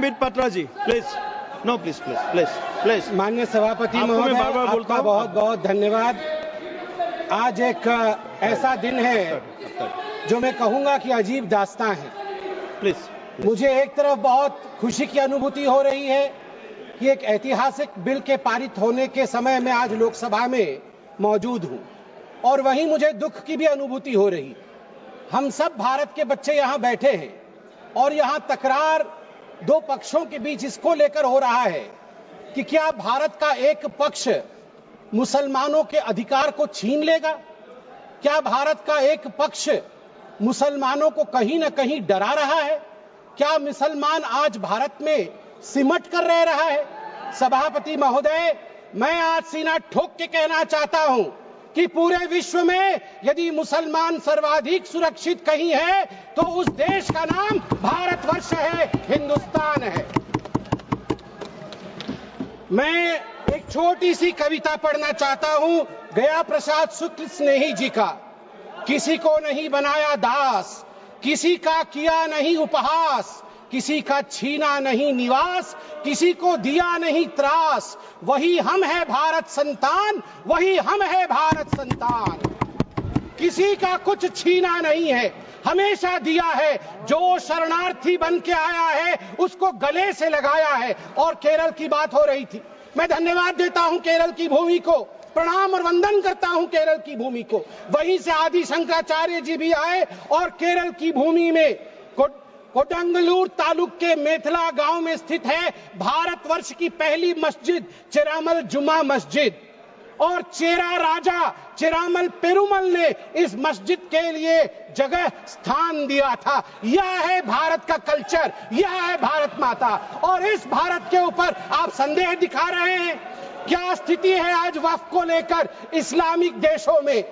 Sambit Patra ji, please. No, please. माननीय सभापति महोदय, आपका बहुत बहुत धन्यवाद। आज एक ऐसा दिन है जो मैं कहूंगा कि अजीब दास्तां है। प्लीज। मुझे एक तरफ बहुत खुशी की अनुभूति हो रही है कि एक ऐतिहासिक बिल के पारित होने के समय में आज लोकसभा में मौजूद हूं, और वहीं मुझे दुख की भी अनुभूति हो रही। हम सब भारत के बच्चे यहाँ बैठे हैं और यहाँ तकरार दो पक्षों के बीच इसको लेकर हो रहा है कि क्या भारत का एक पक्ष मुसलमानों के अधिकार को छीन लेगा, क्या भारत का एक पक्ष मुसलमानों को कहीं ना कहीं डरा रहा है, क्या मुसलमान आज भारत में सिमट कर रह रहा है। सभापति महोदय, मैं आज सीना ठोक के कहना चाहता हूं कि पूरे विश्व में यदि मुसलमान सर्वाधिक सुरक्षित कहीं है तो उस देश का नाम भारतवर्ष है, हिंदुस्तान है। मैं एक छोटी सी कविता पढ़ना चाहता हूं गया प्रसाद शुक्ल स्नेही जी का। किसी को नहीं बनाया दास, किसी का किया नहीं उपहास, किसी का छीना नहीं निवास, किसी को दिया नहीं त्रास, वही हम है भारत संतान, वही हम है भारत संतान। किसी का कुछ छीना नहीं है, हमेशा दिया है। जो शरणार्थी बन के आया है उसको गले से लगाया है। और केरल की बात हो रही थी, मैं धन्यवाद देता हूं केरल की भूमि को, प्रणाम और वंदन करता हूं केरल की भूमि को। वहीं से आदि शंकराचार्य जी भी आए और केरल की भूमि में कोडंगलूर तालुक के मेथला गांव में स्थित है भारतवर्ष की पहली मस्जिद चेरामल जुमा मस्जिद। और चेरा राजा चेरामल पेरुमल ने इस मस्जिद के लिए जगह स्थान दिया था। यह है भारत का कल्चर, यह है भारत माता। और इस भारत के ऊपर आप संदेह दिखा रहे हैं। क्या स्थिति है आज वक्फ को लेकर इस्लामिक देशों में?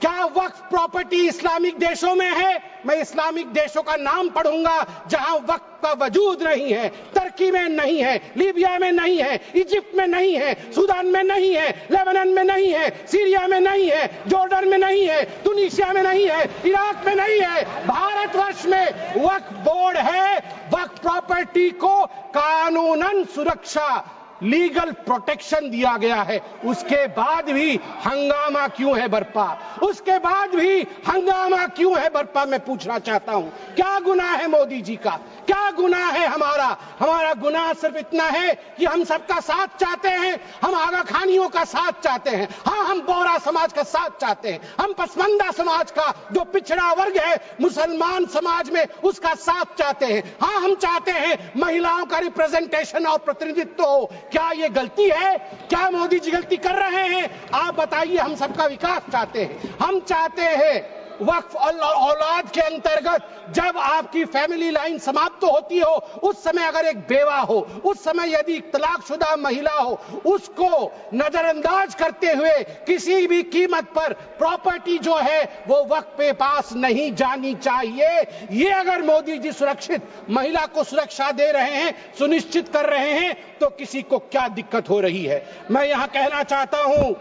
क्या वक्फ प्रॉपर्टी इस्लामिक देशों में है? मैं इस्लामिक देशों का नाम पढ़ूंगा जहां वक्फ का वजूद नहीं है। तुर्की में नहीं है, लीबिया में नहीं है, इजिप्ट में नहीं है, सूडान में नहीं है, लेबनान में नहीं है, सीरिया में नहीं है, जॉर्डन में नहीं है, तुनीसिया में नहीं है, इराक में नहीं है। भारतवर्ष में वक्फ बोर्ड है। वक्फ प्रॉपर्टी को कानूनन सुरक्षा, लीगल प्रोटेक्शन दिया गया है। उसके बाद भी हंगामा क्यों है बरपा? उसके बाद भी हंगामा क्यों है बरपा? मैं पूछना चाहता हूं, क्या गुनाह है मोदी जी का? क्या गुनाह है हमारा? हमारा गुनाह सिर्फ इतना है कि हम सबका साथ चाहते हैं, हम आगा खानियों का साथ चाहते हैं, हाँ हम बोरा समाज का साथ चाहते हैं, हम पसमंदा समाज का जो पिछड़ा वर्ग है मुसलमान समाज में उसका साथ चाहते हैं, हाँ हम चाहते हैं महिलाओं का रिप्रेजेंटेशन और प्रतिनिधित्व हो। क्या ये गलती है? क्या मोदी जी गलती कर रहे हैं? आप बताइए। हम सबका विकास चाहते हैं, हम चाहते हैं वक्फ औलाद के अंतर्गत जब आपकी फैमिली लाइन समाप्त होती हो उस समय अगर एक बेवा हो, उस समय यदि तलाकशुदा महिला हो, उसको नजरअंदाज करते हुए किसी भी कीमत पर प्रॉपर्टी जो है वो वक्फ पे पास नहीं जानी चाहिए। ये अगर मोदी जी सुरक्षित महिला को सुरक्षा दे रहे हैं, सुनिश्चित कर रहे हैं, तो किसी को क्या दिक्कत हो रही है? मैं यहां कहना चाहता हूं,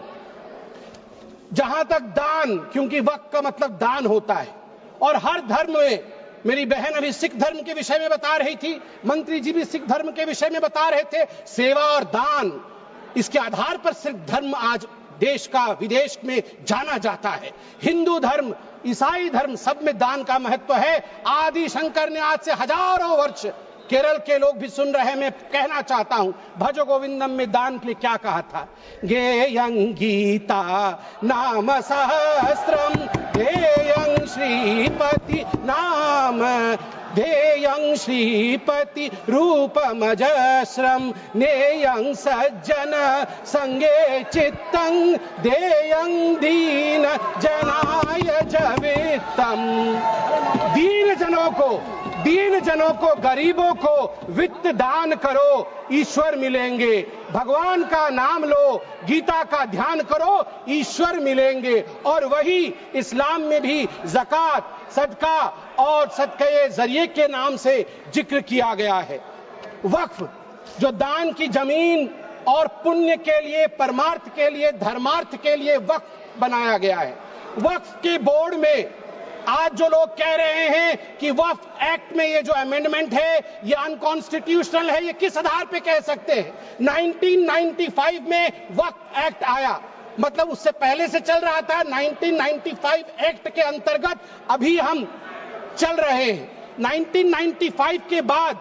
जहां तक दान, क्योंकि वक्फ का मतलब दान होता है और हर धर्म में, मेरी बहन अभी सिख धर्म के विषय में बता रही थी, मंत्री जी भी सिख धर्म के विषय में बता रहे थे, सेवा और दान, इसके आधार पर सिर्फ धर्म आज देश का विदेश में जाना जाता है। हिंदू धर्म, ईसाई धर्म, सब में दान का महत्व है। आदि शंकर ने आज से हजारों वर्ष, केरल के लोग भी सुन रहे हैं, मैं कहना चाहता हूं, भज गोविंदम में दान के लिए क्या कहा था? गेयं गीता नाम सहस्त्रम ध्येयं श्रीपति नाम, ध्येयं श्रीपति रूपमजस्रम, नेयं सज्जन संगे चित्तं, ध्येयं दीन जनाय जवित्तम। दीन जनों को, गरीबों को वित्त दान करो, ईश्वर मिलेंगे। भगवान का नाम लो, गीता का ध्यान करो, ईश्वर मिलेंगे। और वही इस्लाम में भी ज़कात, सदका और सदके जरिए के नाम से जिक्र किया गया है। वक्फ जो दान की जमीन और पुण्य के लिए, परमार्थ के लिए, धर्मार्थ के लिए वक्फ बनाया गया है। वक्फ के बोर्ड में आज जो लोग कह रहे हैं कि वक्फ एक्ट में ये जो अमेंडमेंट है ये अनकॉन्स्टिट्यूशनल है, ये किस आधार पे कह सकते हैं? 1995 में वक्फ एक्ट आया, मतलब उससे पहले से चल रहा था। 1995 एक्ट के अंतर्गत अभी हम चल रहे हैं। 1995 के बाद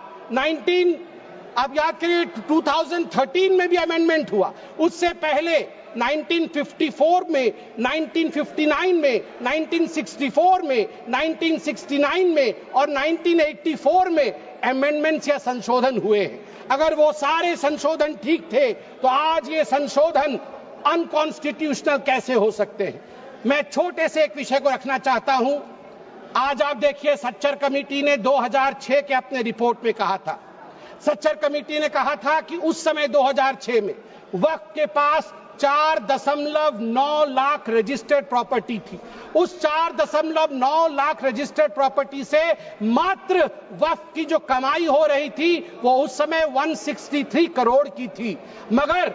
आप याद करिए 2013 में भी अमेंडमेंट हुआ। उससे पहले 1954 में, 1959 में, 1964 में, 1969 में और 1984 में अमेंडमेंट्स या संशोधन हुए हैं। अगर वो सारे संशोधन ठीक थे तो आज ये संशोधन अनकॉन्स्टिट्यूशनल कैसे हो सकते हैं? मैं छोटे से एक विषय को रखना चाहता हूं। आज आप देखिए, सच्चर कमेटी ने 2006 के अपने रिपोर्ट में कहा था, सच्चर कमेटी ने कहा था कि उस समय 2006 में वक्फ के पास 4.9 लाख रजिस्टर्ड प्रॉपर्टी थी। उस 4.9 लाख रजिस्टर्ड प्रॉपर्टी से मात्र वक्फ की जो कमाई हो रही थी वो उस समय 163 करोड़ की थी। मगर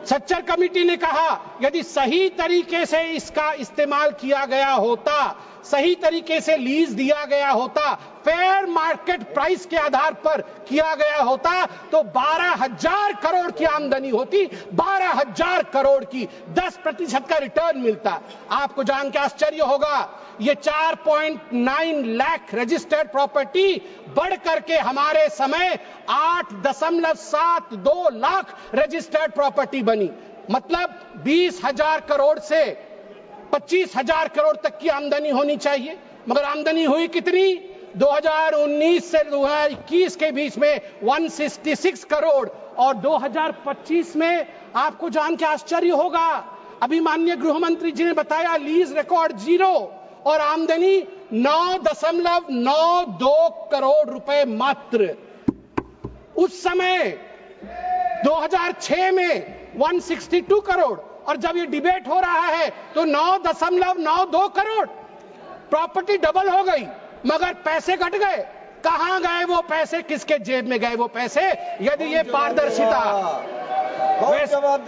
सच्चर कमेटी ने कहा यदि सही तरीके से इसका इस्तेमाल किया गया होता, सही तरीके से लीज दिया गया होता, फेयर मार्केट प्राइस के आधार पर किया गया होता तो 12,000 करोड़ की आमदनी होती, 12,000 करोड़ की, 10% का रिटर्न मिलता। आपको जान के आश्चर्य होगा, ये 4.9 लाख रजिस्टर्ड प्रॉपर्टी बढ़ करके हमारे समय 8.72 लाख रजिस्टर्ड प्रॉपर्टी बनी। मतलब 20,000 करोड़ से 25,000 करोड़ तक की आमदनी होनी चाहिए, मगर आमदनी हुई कितनी? 2019 से 2021 के बीच में 166 करोड़ और 2025 में आपको जान के आश्चर्य होगा, अभी माननीय गृह मंत्री जी ने बताया लीज रिकॉर्ड 0 और आमदनी 9.92 करोड़ रुपए मात्र। उस समय 2006 में 162 करोड़ और जब ये डिबेट हो रहा है तो 9.92 करोड़। प्रॉपर्टी डबल हो गई मगर पैसे घट गए। कहां गए वो पैसे, किसके जेब में गए वो पैसे? यदि ये पारदर्शिता।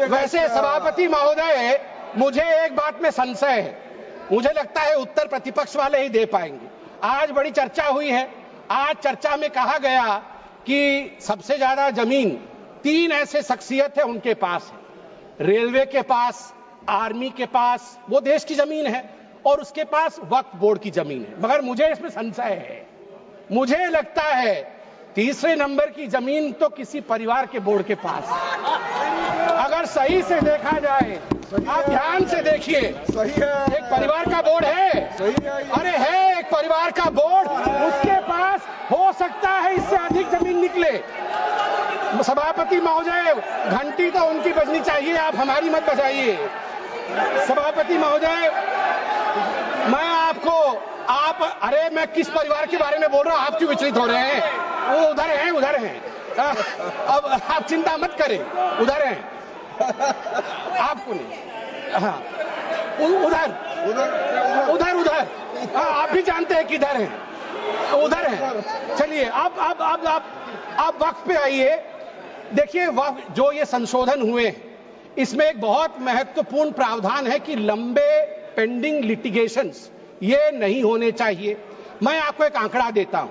वैसे सभापति महोदय, मुझे एक बात में संशय है, मुझे लगता है उत्तर प्रतिपक्ष वाले ही दे पाएंगे। आज बड़ी चर्चा हुई है, आज चर्चा में कहा गया कि सबसे ज्यादा जमीन 3 ऐसे शख्सियत है उनके पास है, रेलवे के पास, आर्मी के पास, वो देश की जमीन है, और उसके पास वक्फ बोर्ड की जमीन है। मगर मुझे इसमें संशय है, मुझे लगता है तीसरे नंबर की जमीन तो किसी परिवार के बोर्ड के पास है। अगर सही से देखा जाए, आप ध्यान से देखिए, एक परिवार का बोर्ड है, अरे है एक परिवार का बोर्ड, उसके पास हो सकता है इससे अधिक जमीन निकले। सभापति महोदय, घंटी तो उनकी बजनी चाहिए, आप हमारी मत बजाइए। सभापति महोदय, मैं आपको अरे मैं किस परिवार के बारे में बोल रहा हूं, आप क्यों विचलित हो रहे हैं? वो उधर हैं, उधर हैं। अब आप चिंता मत करें, उधर हैं, आपको नहीं। हाँ, उधर उधर उधर आप भी जानते हैं किधर हैं, उधर हैं। चलिए आप वक्त पे आइए। देखिए, वक्त जो ये संशोधन हुए इसमें एक बहुत महत्वपूर्ण प्रावधान है कि लंबे पेंडिंग लिटिगेशंस ये नहीं होने चाहिए। मैं आपको एक आंकड़ा देता हूं,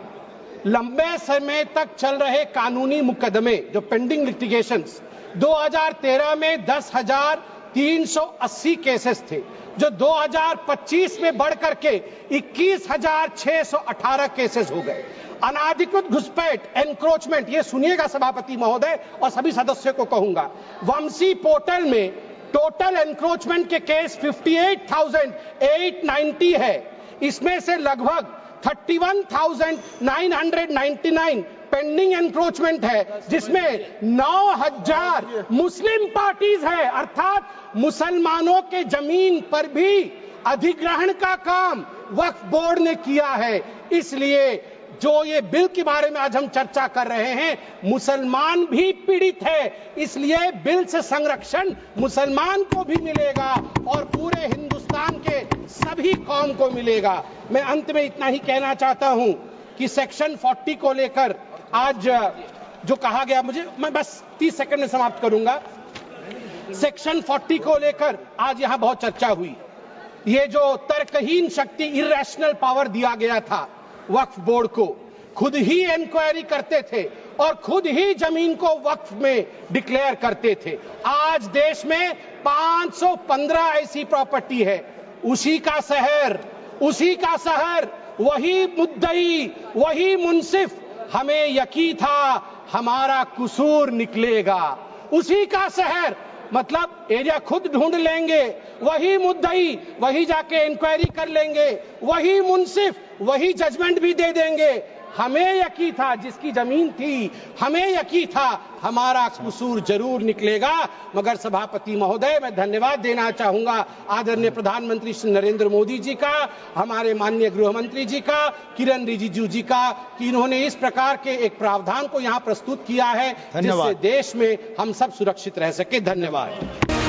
लंबे समय तक चल रहे कानूनी मुकदमे जो पेंडिंग लिटिगेशंस 2013 में 10,380 केसेस थे, जो 2025 में बढ़ करके 21,618 केसेस हो गए। अनाधिकृत घुसपैठ, एनक्रोचमेंट, ये सुनिएगा सभापति महोदय और सभी सदस्यों को कहूंगा, वंशी पोर्टल में टोटल एनक्रोचमेंट के केस 58,890 है। इसमें से लगभग 31,999 पेंडिंग एनक्रोचमेंट है, जिसमें 9,000 मुस्लिम पार्टीज है, अर्थात मुसलमानों के जमीन पर भी अधिग्रहण का काम वक्फ बोर्ड ने किया है। इसलिए जो ये बिल के बारे में आज हम चर्चा कर रहे हैं, मुसलमान भी पीड़ित है, इसलिए बिल से संरक्षण मुसलमान को भी मिलेगा और पूरे हिंदुस्तान के सभी कौम को मिलेगा। मैं अंत में इतना ही कहना चाहता हूं कि सेक्शन 40 को लेकर आज जो कहा गया, मैं बस 30 सेकंड में समाप्त करूंगा। सेक्शन 40 को लेकर आज यहां बहुत चर्चा हुई। ये जो तर्कहीन शक्ति, इरेशनल पावर दिया गया था वक्फ बोर्ड को, खुद ही इंक्वायरी करते थे और खुद ही जमीन को वक्फ में डिक्लेयर करते थे। आज देश में 515 ऐसी प्रॉपर्टी है। उसी का शहर, वही मुद्दई, वही मुंसिफ, हमें यकीन था हमारा कसूर निकलेगा। उसी का शहर, मतलब एरिया खुद ढूंढ लेंगे, वही मुद्दई, वही जाके इंक्वायरी कर लेंगे, वही मुंसिफ, वही जजमेंट भी दे देंगे। हमें यकीन था, जिसकी जमीन थी, हमें यकीन था हमारा कसूर जरूर निकलेगा। मगर सभापति महोदय, मैं धन्यवाद देना चाहूंगा आदरणीय प्रधानमंत्री श्री नरेंद्र मोदी जी का, हमारे माननीय गृह मंत्री जी का, किरण रिजिजू जी का, कि इन्होंने इस प्रकार के एक प्रावधान को यहाँ प्रस्तुत किया है जिससे देश में हम सब सुरक्षित रह सके। धन्यवाद।